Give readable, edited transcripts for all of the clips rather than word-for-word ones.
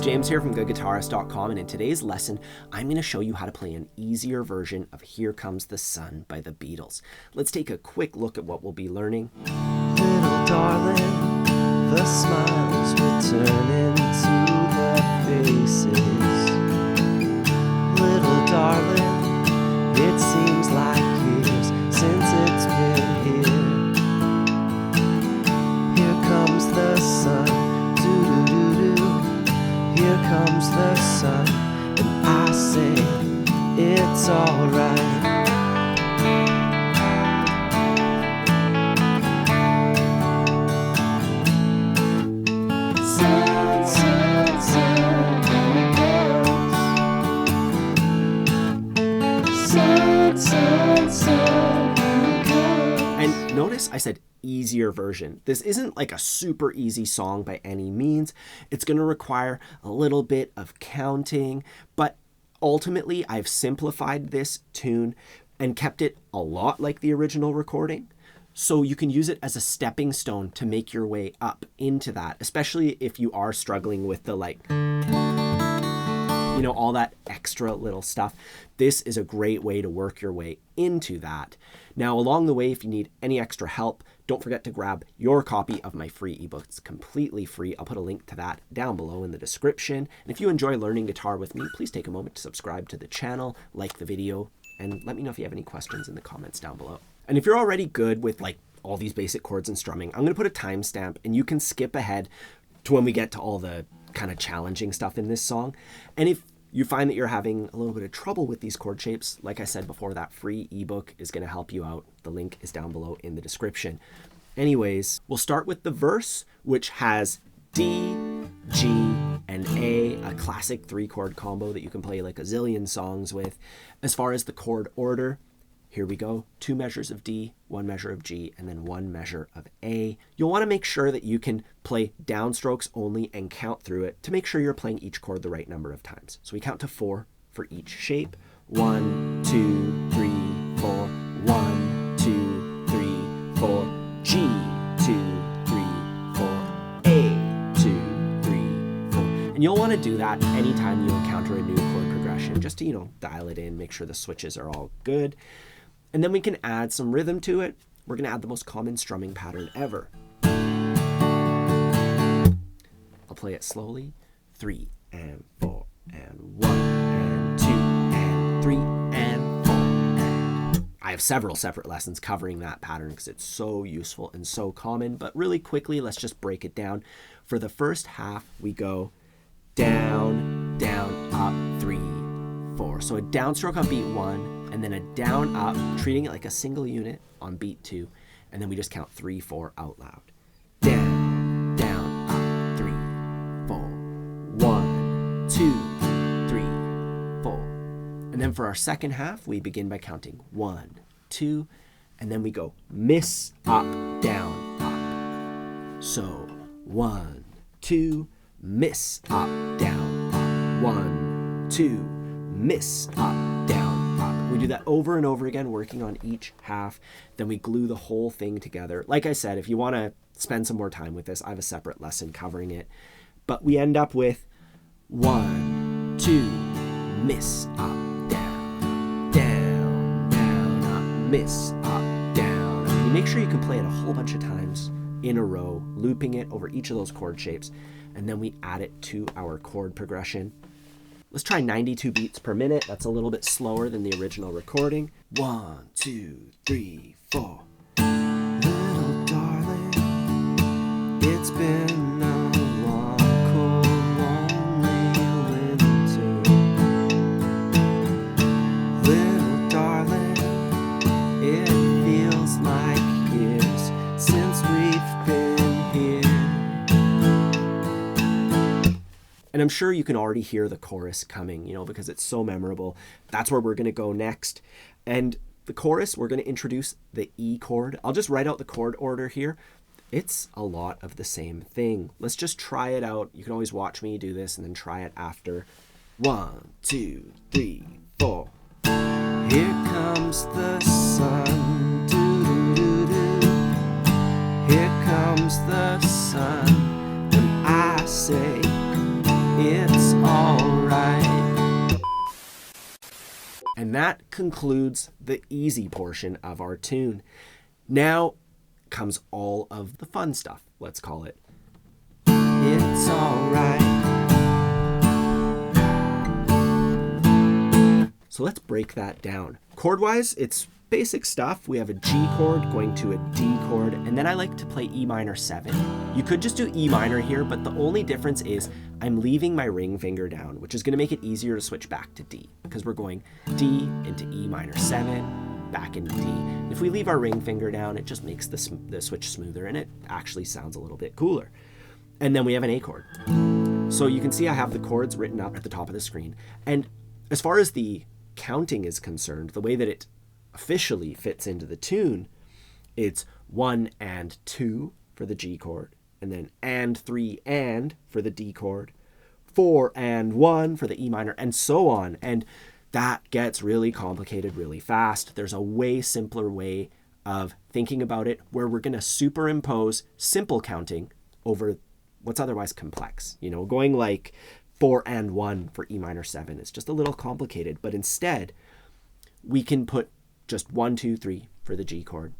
James here from GoodGuitarist.com, and in today's lesson, I'm going to show you how to play an easier version of Here Comes the Sun by the Beatles. Let's take a quick look at what we'll be learning. Little darling, the smiles return into their faces. Little darling, it seems like years since it's been here. Here comes the sun, doo-doo-doo-doo. Here comes the sun, and I say it's alright. Sun, sun, sun, here it goes. Sun, sun, sun, here it goes. And notice I said easier version. This isn't like a super easy song by any means. It's going to require a little bit of counting, but ultimately I've simplified this tune and kept it a lot like the original recording. So you can use it as a stepping stone to make your way up into that, especially if you are struggling with the all that extra little stuff. This is a great way to work your way into that. Now, along the way, if you need any extra help, don't forget to grab your copy of my free ebook. It's completely free. I'll put a link to that down below in the description. And if you enjoy learning guitar with me, please take a moment to subscribe to the channel, like the video, and let me know if you have any questions in the comments down below. And if you're already good with all these basic chords and strumming, I'm going to put a timestamp and you can skip ahead to when we get to all the kind of challenging stuff in this song. And if you find that you're having a little bit of trouble with these chord shapes, like I said before, that free ebook is going to help you out. The link is down below in the description. Anyways, we'll start with the verse, which has D, G, and A classic 3-chord combo that you can play like a zillion songs with. As far as the chord order, here we go. 2 measures of D, 1 measure of G, and then 1 measure of A. You'll want to make sure that you can play downstrokes only and count through it to make sure you're playing each chord the right number of times. So we count to 4 for each shape. 1, 2, 3, 4. 1, 2, 3, 4. G, 2, 3, 4. A, 2, 3, 4. And you'll want to do that anytime you encounter a new chord progression, just to, dial it in, make sure the switches are all good. And then we can add some rhythm to it. We're going to add the most common strumming pattern ever. I'll play it slowly. 3 and 4 and 1 and 2 and 3 and 4. And I have several separate lessons covering that pattern because it's so useful and so common. But really quickly, let's just break it down. For the first half, we go down, down, up, 3, 4. So a downstroke on beat 1. And then a down up, treating it like a single unit on beat 2. And then we just count 3, 4 out loud. Down, down, up, 3, 4. 1, 2, 3, 4. And then for our second half, we begin by counting 1, 2, and then we go miss, up, down, up. So 1, 2, miss, up, down, up. 1, 2, miss, up, down. We do that over and over again, working on each half. Then we glue the whole thing together. Like I said, if you want to spend some more time with this, I have a separate lesson covering it. But we end up with 1, 2, miss, up, down, down, down, up, miss, up, down. And you make sure you can play it a whole bunch of times in a row, looping it over each of those chord shapes. And then we add it to our chord progression. Let's try 92 beats per minute. That's a little bit slower than the original recording. 1, 2, 3, 4. Little darling, it's been a long, cold, lonely winter. Little darling, it feels like years since we've been here. And I'm sure you can already hear the chorus coming, because it's so memorable. That's where we're going to go next. And the chorus, we're going to introduce the E chord. I'll just write out the chord order here. It's a lot of the same thing. Let's just try it out. You can always watch me do this and then try it after. 1, 2, 3, 4. Here comes the sun, doo-doo-doo-doo. Here comes the sun, and And that concludes the easy portion of our tune. Now comes all of the fun stuff, let's call it. It's alright. So let's break that down. Chord-wise, it's basic stuff. We have a G chord going to a D chord, and then I like to play E minor 7. You could just do E minor here, but the only difference is I'm leaving my ring finger down, which is going to make it easier to switch back to D, because we're going D into E minor 7, back into D. And if we leave our ring finger down, it just makes the switch smoother, and it actually sounds a little bit cooler. And then we have an A chord. So you can see I have the chords written up at the top of the screen. And as far as the counting is concerned, the way that it officially fits into the tune, it's 1 and 2 for the G chord, and then and 3 and for the D chord, 4 and 1 for the E minor, and so on. And that gets really complicated really fast. There's a way simpler way of thinking about it where we're going to superimpose simple counting over what's otherwise complex. You know, going like 4 and 1 for E minor 7 is just a little complicated, but instead we can put just 1, 2, 3 for the G chord,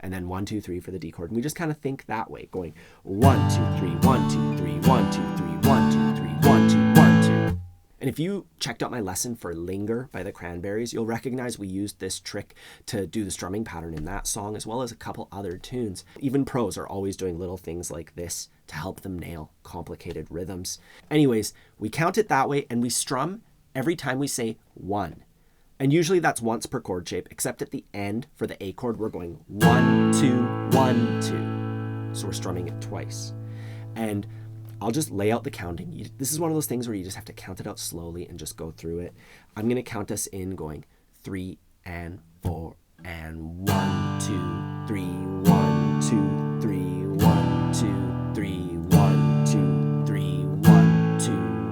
and then 1, 2, 3 for the D chord. And we just kind of think that way, going 1, 2, 3, 1, 2, 3, 1, 2, 3, 1, 2, 3, 1, 2, 1, 2. And if you checked out my lesson for Linger by the Cranberries, you'll recognize we used this trick to do the strumming pattern in that song, as well as a couple other tunes. Even pros are always doing little things like this to help them nail complicated rhythms. Anyways, we count it that way, and we strum every time we say 1. And usually that's once per chord shape, except at the end for the A chord, we're going 1, 2, 1, 2. So we're strumming it twice. And I'll just lay out the counting. This is one of those things where you just have to count it out slowly and just go through it. I'm going to count us in going 3 and 4 and 1, 2, 3, 1, 2, 3, 1, 2, 3, 1, 2, 3, 1, 2,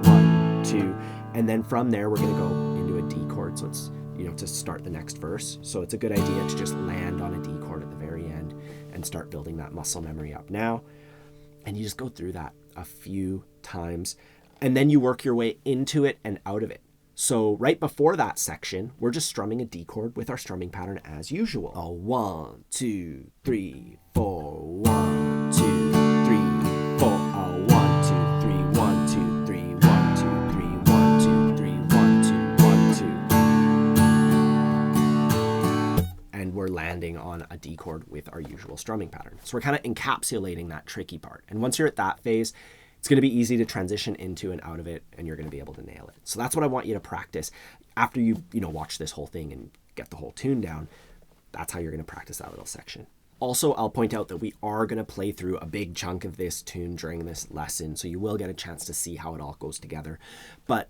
1, 2. And then from there, we're going to go into a D chord. So it's, you know, to start the next verse. So it's a good idea to just land on a D chord at the very end and start building that muscle memory up now. And you just go through that a few times, and then you work your way into it and out of it. So right before that section, we're just strumming a D chord with our strumming pattern as usual. 1, 2, 3, 4, 1, 2, 3, 4. 1, 2, 3, 1, 2, 3, 1, 2, 3, 1, 2, 3, 1, 2, 1, 2. And we're landing on a D chord with our usual strumming pattern. So we're kind of encapsulating that tricky part. And once you're at that phase, it's going to be easy to transition into and out of it, and you're going to be able to nail it. So that's what I want you to practice. After you watch this whole thing and get the whole tune down, that's how you're going to practice that little section. Also, I'll point out that we are going to play through a big chunk of this tune during this lesson, so you will get a chance to see how it all goes together. But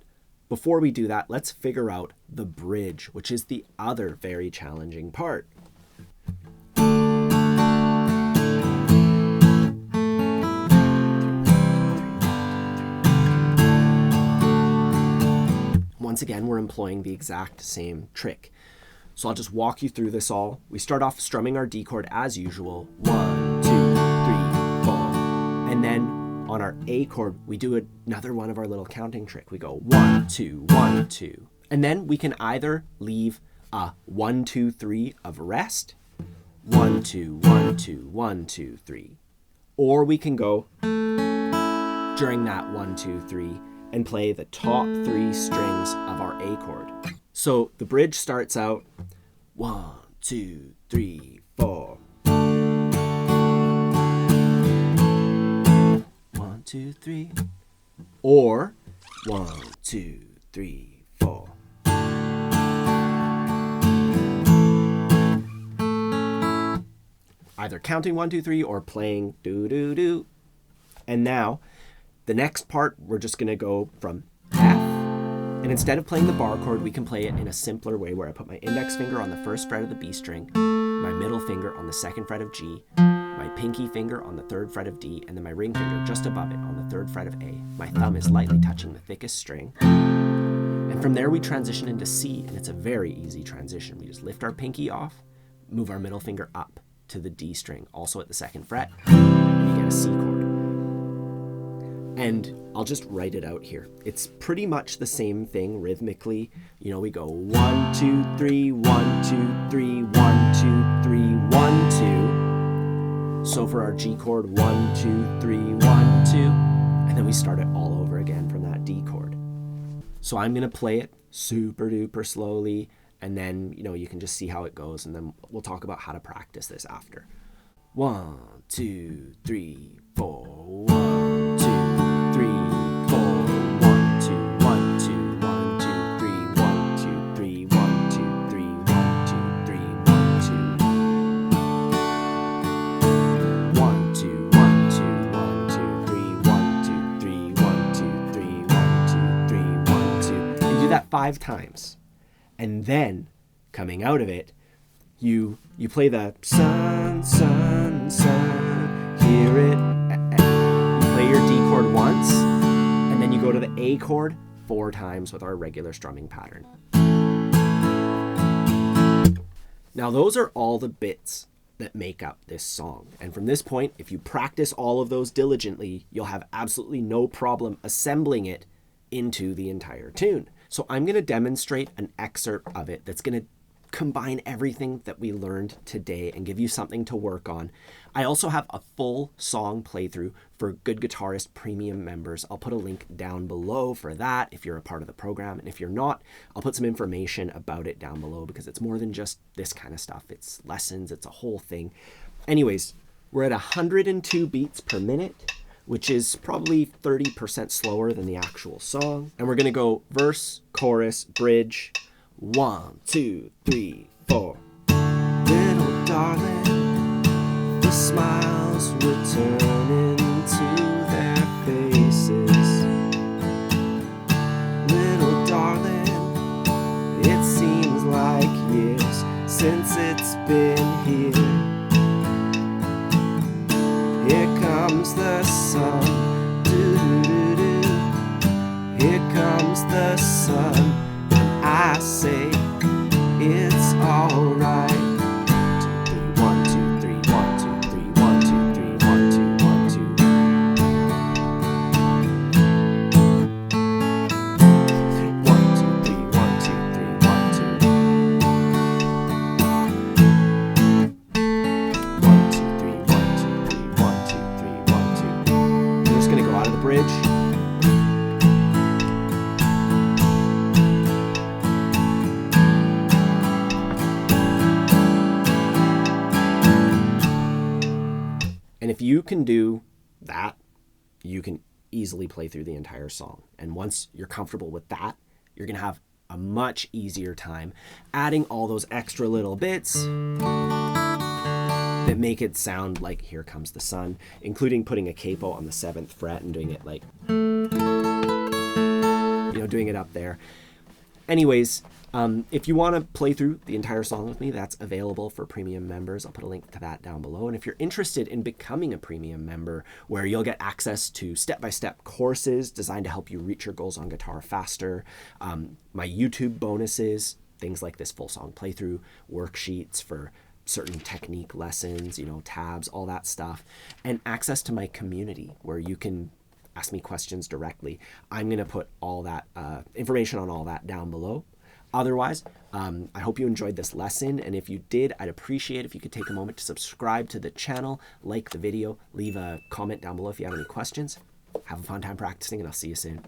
before we do that, let's figure out the bridge, which is the other very challenging part. Once again, we're employing the exact same trick. So I'll just walk you through this all. We start off strumming our D chord as usual. 1, 2, 3, 4. And then on our A chord, we do another one of our little counting trick. We go 1, 2, 1, 2. And then we can either leave a 1, 2, 3 of rest. 1, 2, 1, 2, 1, 2, 3. Or we can go during that 1, 2, 3 and play the top 3 strings of our A chord. So the bridge starts out 1, 2, 3, 4. 1, 2, 3. Or 1, 2, 3, 4. Either counting 1, 2, 3 or playing do do do. And now the next part, we're just going to go from F, and instead of playing the bar chord, we can play it in a simpler way where I put my index finger on the first fret of the B string, my middle finger on the second fret of G, my pinky finger on the third fret of D, and then my ring finger just above it on the third fret of A. My thumb is lightly touching the thickest string. And from there, we transition into C, and it's a very easy transition. We just lift our pinky off, move our middle finger up to the D string, also at the second fret, and you get a C chord. And I'll just write it out here. It's pretty much the same thing rhythmically. You know, we go 1, 2, 3, 1, 2, 3, 1, 2, 3, 1, 2. So for our G chord, 1, 2, 3, 1, 2. And then we start it all over again from that D chord. So I'm going to play it super duper slowly, and then, you know, you can just see how it goes, and then we'll talk about how to practice this after. 1, 2, 3, 4. 1, 2, 3, 4. 1, 2, 1, 2, 1, 2, 3, 1, 2, 3, 1, 2, 3, 1, 2, 3, 1, 2. 1, 2, 1, 2, 1, 2, 3, 1, 2, 3, 1, 2, 3, 1, 2, 3, 1, 2. And do that 5 times. And then, coming out of it, you play the sun, sun, sun, hear it. You play your D chord once, and then you go to the A chord 4 times with our regular strumming pattern. Now those are all the bits that make up this song. And from this point, if you practice all of those diligently, you'll have absolutely no problem assembling it into the entire tune. So I'm going to demonstrate an excerpt of it that's going to combine everything that we learned today and give you something to work on. I also have a full song playthrough for Good Guitarist Premium members. I'll put a link down below for that if you're a part of the program. And if you're not, I'll put some information about it down below, because it's more than just this kind of stuff. It's lessons, it's a whole thing. Anyways, we're at 102 beats per minute, which is probably 30% slower than the actual song. And we're going to go verse, chorus, bridge. 1, 2, 3, 4. Little darling, the smiles returning to their faces. Little darling, it seems like years since it's been here. Here comes the sun, doo-doo-doo-doo. Here comes the sun. I say it's alright. 1, 2, 3, 1, 2, 3, 1, 2, 3, 1, 2, 1, 2. 1, 2, 3, 1, 2, 3, 1, 2. 1, 2, 3, 1, 2, 3, 1, 2, 3, 1, 2. We're just going to go out of the bridge. And if you can do that, you can easily play through the entire song. And once you're comfortable with that, you're going to have a much easier time adding all those extra little bits that make it sound like Here Comes the Sun, including putting a capo on the 7th fret and doing it like, you know, doing it up there. Anyways, if you want to play through the entire song with me, that's available for premium members. I'll put a link to that down below. And if you're interested in becoming a premium member, where you'll get access to step-by-step courses designed to help you reach your goals on guitar faster, my YouTube bonuses, things like this full song playthrough, worksheets for certain technique lessons, you know, tabs, all that stuff, and access to my community where you can ask me questions directly. I'm going to put all that information on all that down below. Otherwise, I hope you enjoyed this lesson, and if you did, I'd appreciate if you could take a moment to subscribe to the channel, like the video, leave a comment down below if you have any questions. Have a fun time practicing, and I'll see you soon.